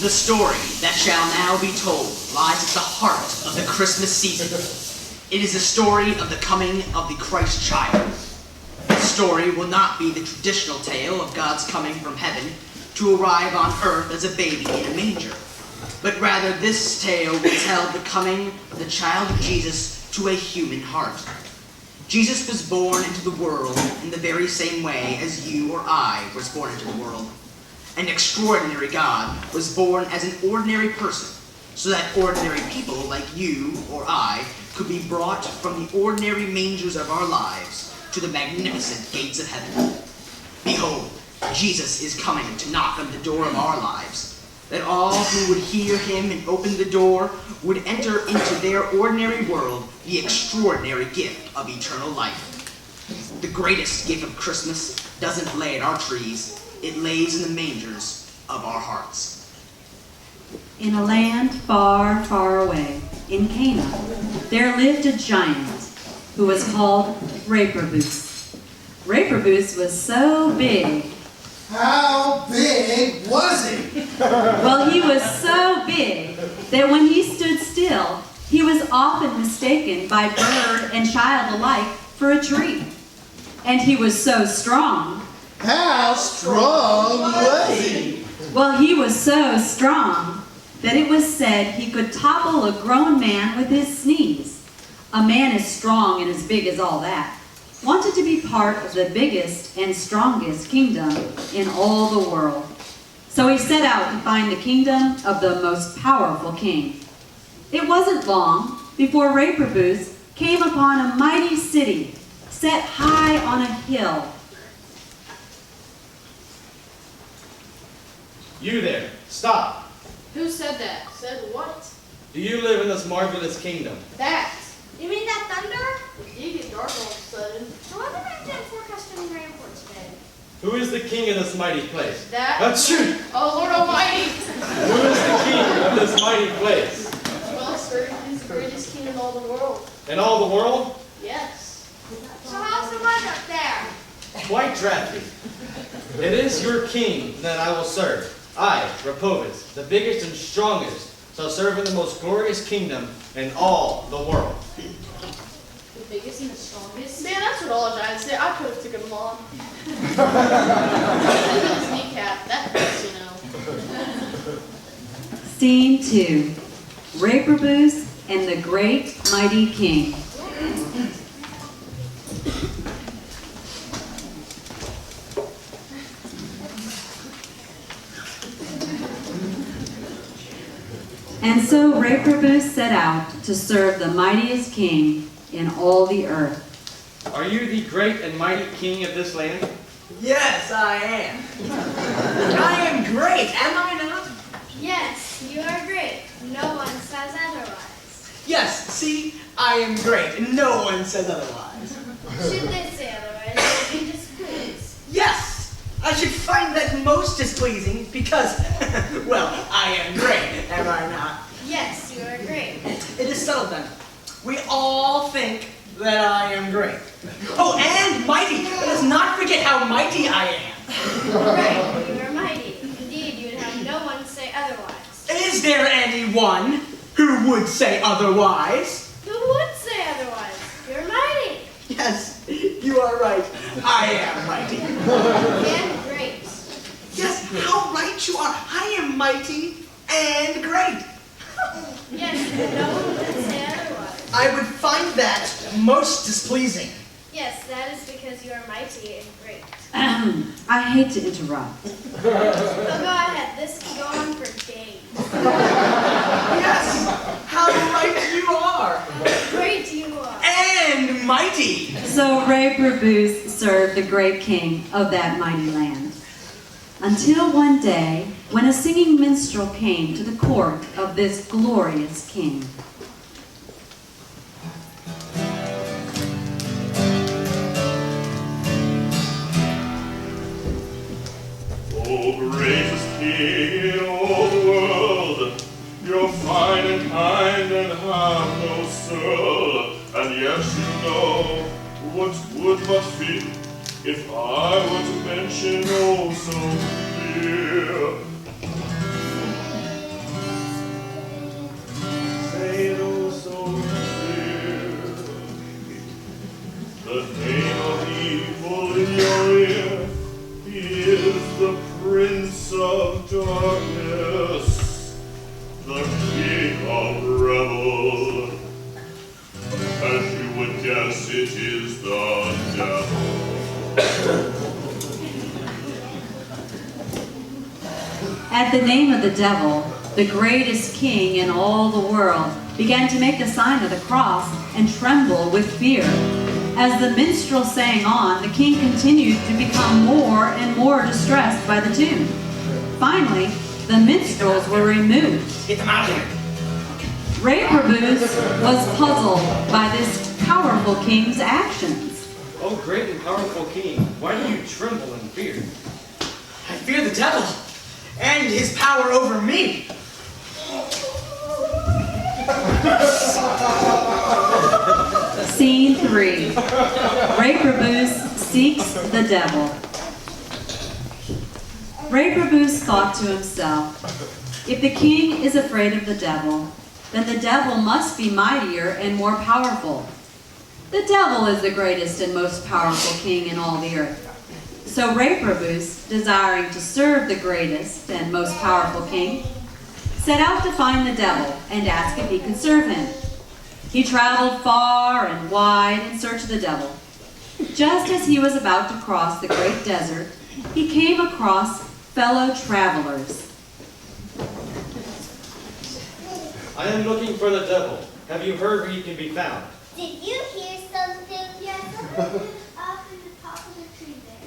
The story that shall now be told lies at the heart of the Christmas season. It is the story of the coming of the Christ child. This story will not be the traditional tale of God's coming from heaven to arrive on earth as a baby in a manger, but rather this tale will tell the coming of the child of Jesus to a human heart. Jesus was born into the world in the very same way as you or I was born into the world. An extraordinary God was born as an ordinary person, so that ordinary people like you or I could be brought from the ordinary mangers of our lives to the magnificent gates of heaven. Behold, Jesus is coming to knock on the door of our lives, that all who would hear him and open the door would enter into their ordinary world the extraordinary gift of eternal life. The greatest gift of Christmas doesn't lay at our trees. It lays in the mangers of our hearts. In a land far, far away, in Canaan, there lived a giant who was called Reprobus. Reprobus was so big. How big was he? Well, he was so big that when he stood still, he was often mistaken by bird and child alike for a tree. And he was so strong. How strong was he? Well, he was so strong that it was said he could topple a grown man with his sneeze. A man as strong and as big as all that wanted to be part of the biggest and strongest kingdom in all the world. So he set out to find the kingdom of the most powerful king. It wasn't long before Reprobus came upon a mighty city set high on a hill. You there, stop. Who said that? Said what? Do you live in this marvelous kingdom? That. You mean that thunder? It did get dark all of a sudden. The weather man didn't forecast any rain for today. Who is the king of this mighty place? That. That's true. Oh, Lord Almighty. Who is the king of this mighty place? Well, sir, he's the greatest king in all the world. In all the world? Yes. So how's the weather up there? Quite drafty. It is your king that I will serve. I, Reprobus, the biggest and strongest, shall serve in the most glorious kingdom in all the world. The biggest and the strongest? Man, that's what all giants say. I could have taken them on. His kneecap. That hurts, you know. Scene 2. Reprobus and the great mighty king. And so Reprobus set out to serve the mightiest king in all the earth. Are you the great and mighty king of this land? Yes, I am. I am great, am I not? Yes, you are great. No one says otherwise. Yes, see, I am great, and no one says otherwise. Should they say otherwise, they would be displeased. Yes, I should find that most displeasing because, well, I am great, am I not? Yes, you are great. It is settled then. We all think that I am great. Oh, and mighty. Let us not forget how mighty I am. Right, you are mighty. Indeed, you would have no one say otherwise. Is there anyone who would say otherwise? Who would say otherwise? You're mighty. Yes, you are right. I am mighty. And great. Yes, how right you are. I am mighty and great. Yes, no one would say otherwise. I would find that most displeasing. Yes, that is because you are mighty and great. I hate to interrupt. Oh, go ahead. This can go on for days. Yes, how right you are. Great you are. And mighty. So Reprobus served the great king of that mighty land. Until one day, when a singing minstrel came to the court of this glorious king. O greatest king in all the world, you're fine and kind and have no soul, and yet you know what would but fit if I were to mention oh so dear. would guess it is the devil. At the name of the devil, the greatest king in all the world began to make the sign of the cross and tremble with fear. As the minstrel sang on, the king continued to become more and more distressed by the tune. Finally, the minstrels were removed. Get them out of here. Reprobus was puzzled by this powerful king's actions. Oh, great and powerful king, why do you tremble in fear? I fear the devil and his power over me. Scene 3. Reprobus seeks the devil. Reprobus thought to himself, if the king is afraid of the devil, then the devil must be mightier and more powerful. The devil is the greatest and most powerful king in all the earth. So Reprobus, desiring to serve the greatest and most powerful king, set out to find the devil and ask if he could serve him. He traveled far and wide in search of the devil. Just as he was about to cross the great desert, he came across fellow travelers. I am looking for the devil. Have you heard where he can be found? Did you hear something? Yes, something up in the top of the tree there.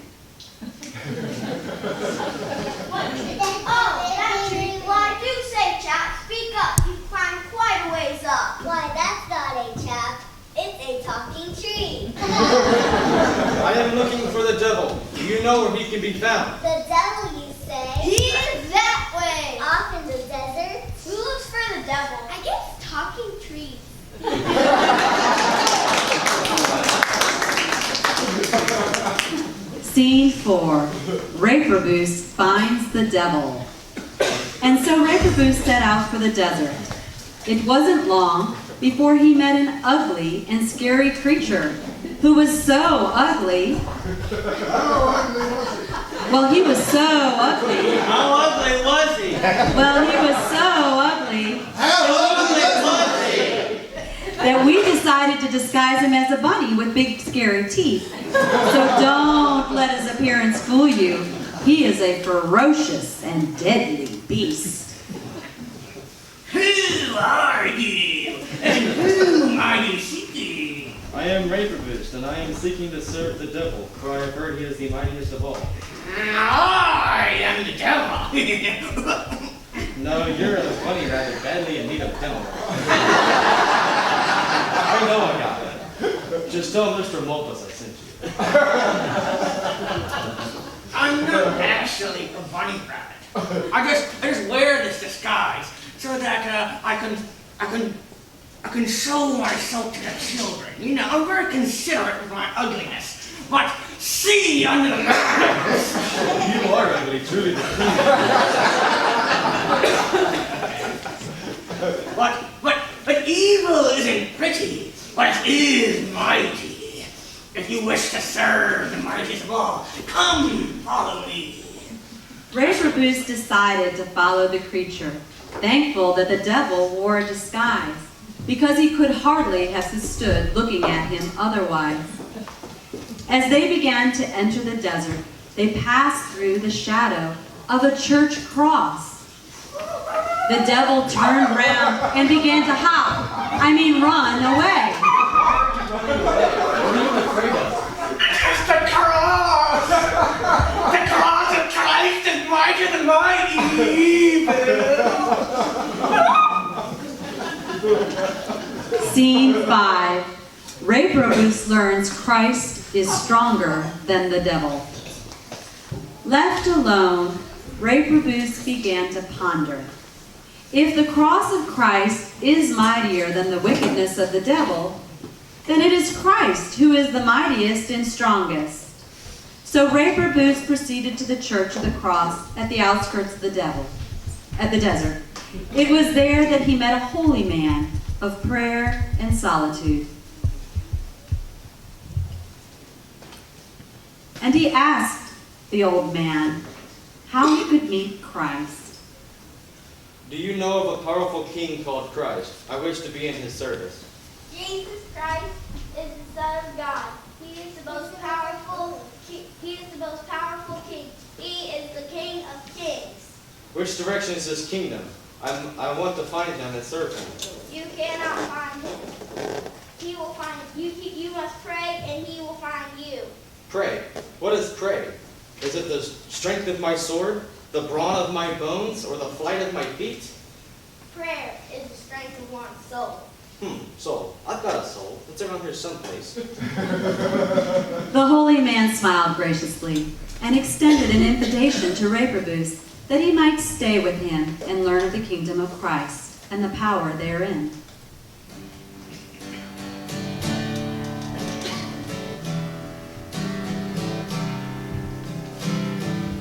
What tree? Oh, that tree. Why, do say, chap. Speak up. You've climbed quite a ways up. Why, that's not a chap. It's a talking tree. I am looking for the devil. Do you know where he can be found? The devil, you say? He is that way. Off in the desert. Who looks for the devil? I guess talking trees. Scene 4. Reprobus finds the devil. And so Reprobus set out for the desert. It wasn't long before he met an ugly and scary creature who was so ugly. Well, he was so ugly. How ugly was he? Well, he was so ugly How ugly was he? that we decided to disguise him as a bunny with big scary teeth. So don't let his appearance fool you. He is a ferocious and deadly beast. Who are you? And whom are you seeking? I am Reprobus, and I am seeking to serve the devil, for I have heard he is the mightiest of all. I am the devil. No, you're a bunny rather badly in need of dental. I know a guy. Just tell Mr. Mulpus I sent you. I'm not actually a bunny rabbit. I just wear this disguise so that I can show myself to the children. You know, I'm very considerate of my ugliness. But see under the mask. You are ugly, truly. But evil isn't pretty, but it is mighty. If you wish to serve the mightiest of all, come follow me. Reprobus decided to follow the creature, thankful that the devil wore a disguise, because he could hardly have stood looking at him otherwise. As they began to enter the desert, they passed through the shadow of a church cross. The devil turned round and began to run away. It's the cross! The cross of Christ is mightier than my evil! Scene 5. Reprobus learns Christ is stronger than the devil. Left alone, Reprobus began to ponder. If the cross of Christ is mightier than the wickedness of the devil, then it is Christ who is the mightiest and strongest. So Reprobus proceeded to the church of the cross at the outskirts of the desert. It was there that he met a holy man of prayer and solitude. And he asked the old man how he could meet Christ. Do you know of a powerful king called Christ? I wish to be in his service. Jesus Christ is Which direction is his kingdom? I want to find him and serve him. You cannot find him. He will find you. You must pray, and he will find you. Pray. What is pray? Is it the strength of my sword, the brawn of my bones, or the flight of my feet? Prayer is the strength of one's soul. Soul. I've got a soul. It's around here someplace. The holy man smiled graciously and extended an invitation to Reprobus that he might stay with him and learn of the kingdom of Christ and the power therein.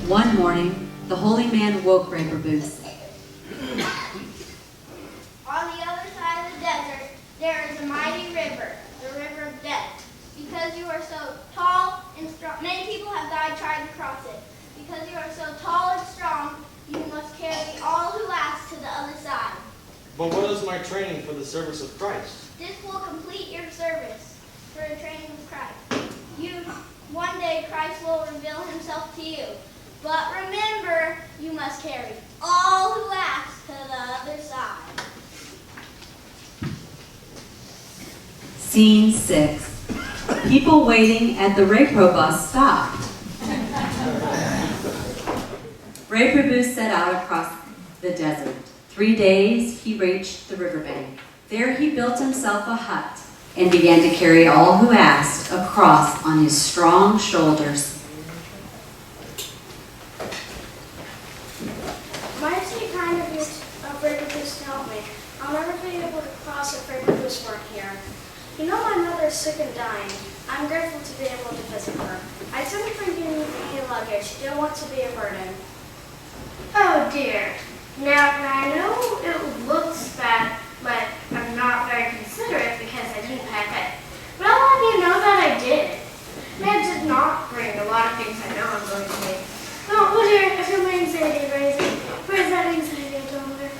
One morning, the holy man woke Reprobus. On the other side of the desert, there is a mighty river, the river of death. Because you are so tall and strong, many people have died trying to cross it. Because you are so tall and strong, you must carry all who ask to the other side. But what is my training for the service of Christ? This will complete your service for the training of Christ. One day Christ will reveal himself to you. But remember, you must carry all who ask to the other side. Scene 6. People waiting at the Reprobus stopped. Reprobus set out across the desert. 3 days he reached the riverbank. There he built himself a hut and began to carry all who asked across on his strong shoulders. Might it take kind of you, Reprobus, to help me? I'll never be able to cross if Reprobus weren't here. You know my mother is sick and dying. I'm grateful to be able to visit her. I didn't bring any luggage. Don't want to be a burden. Oh dear. Now I know it looks bad, but I'm not very considerate because I didn't pack it. But I'll let you know that I did. I did not bring a lot of things I know I'm going to need. Oh dear, I feel my anxiety rising. Where's that anxiety odometer?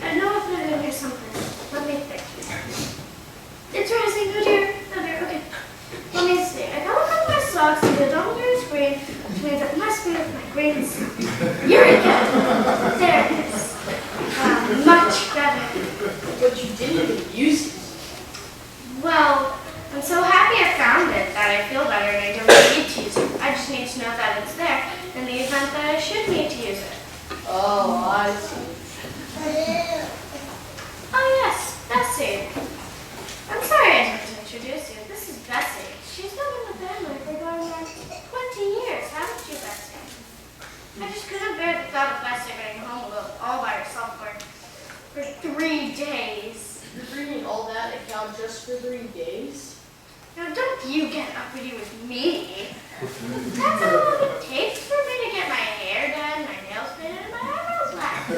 I know I've put it in here someplace. Let me think. It's rising. Oh dear, okay. Let me see. I gotta look at my socks. The odometer is green, which means it must be with my green socks. Eureka! There it is. Much better. But you didn't even use it. Well, I'm so happy I found it that I feel better and I don't need to use it. I just need to know that it's there in the event that I should need to use it. Oh, I see. Oh yes, Bessie. I'm sorry I didn't introduce you. This is Bessie. She's been in the family for going on 20 years, haven't you, Bessie? I just couldn't bear the thought of Bessie getting home alone all by herself for 3 days. You're bringing all that account just for 3 days? Now don't you get uppity with me. That's how long it takes for me to get my hair done, my nails painted, and my eyebrows waxed.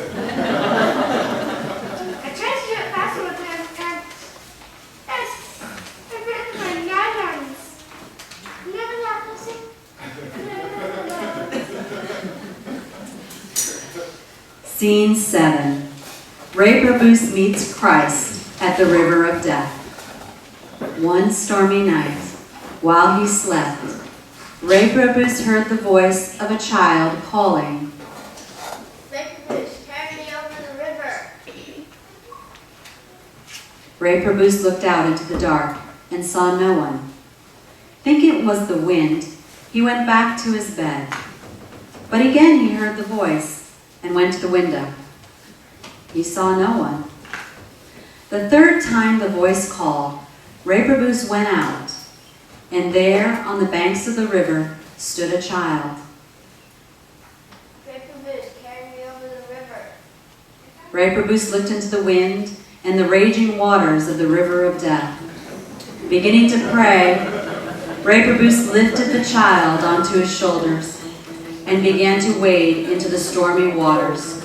I tried to do it faster with my time. Yes, I ran my nylons. Remember that, Lucy? Scene 7. Reprobus meets Christ at the river of death. One stormy night, while he slept, Reprobus heard the voice of a child calling, Reprobus, carry me over the river. Reprobus looked out into the dark and saw no one. Thinking it was the wind, he went back to his bed. But again he heard the voice and went to the window. He saw no one. The third time the voice called, Reprobus went out, and there on the banks of the river stood a child. Reprobus, carry me over the river. Reprobus looked into the wind and the raging waters of the river of death. Beginning to pray, Reprobus lifted the child onto his shoulders and began to wade into the stormy waters.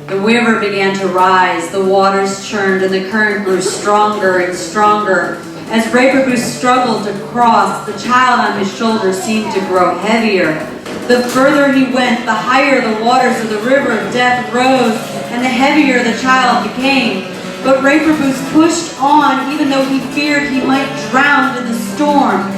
The river began to rise, the waters churned, and the current grew stronger and stronger. As Reprobus struggled to cross, the child on his shoulders seemed to grow heavier. The further he went, the higher the waters of the river of death rose, and the heavier the child became. But Reprobus pushed on, even though he feared he might drown in the storm.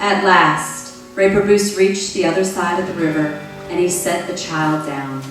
At last, Reprobus reached the other side of the river, and he set the child down.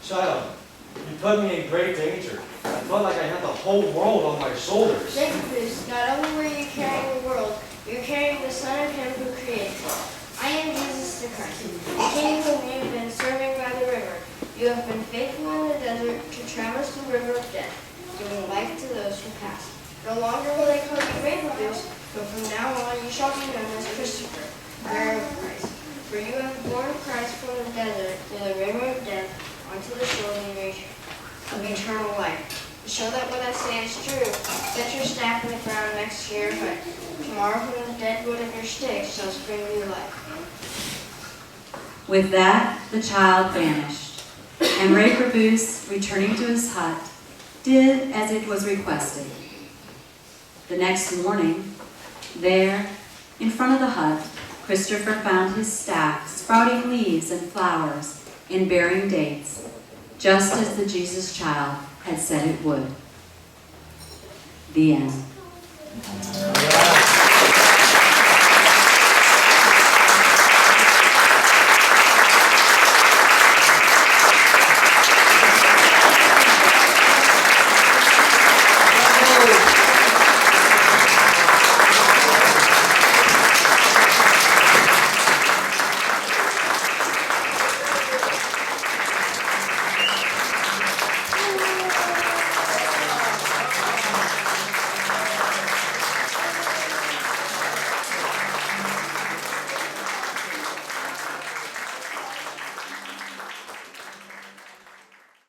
Child, you put me in great danger. I felt like I had the whole world on my shoulders. Reprobus, not only were you carrying the world, you're carrying the Son of Him who created it. I am Jesus the Christ, the King whom you have been serving by the river. You have been faithful in the desert to traverse the river of death, giving life to those who pass. No longer will they call you Reprobus, but from now on you shall be known as Christopher, bearer of Christ. For you have borne Christ from the desert to the river of death onto the shore of eternal life. To show that what I say is true, set your staff in the ground next to your hut. Tomorrow from the dead wood of your sticks shall spring new life. With that, the child vanished, and Reprobus, returning to his hut, did as it was requested. The next morning, there, in front of the hut, Christopher found his staff sprouting leaves and flowers and bearing dates, just as the Jesus child had said it would. The end.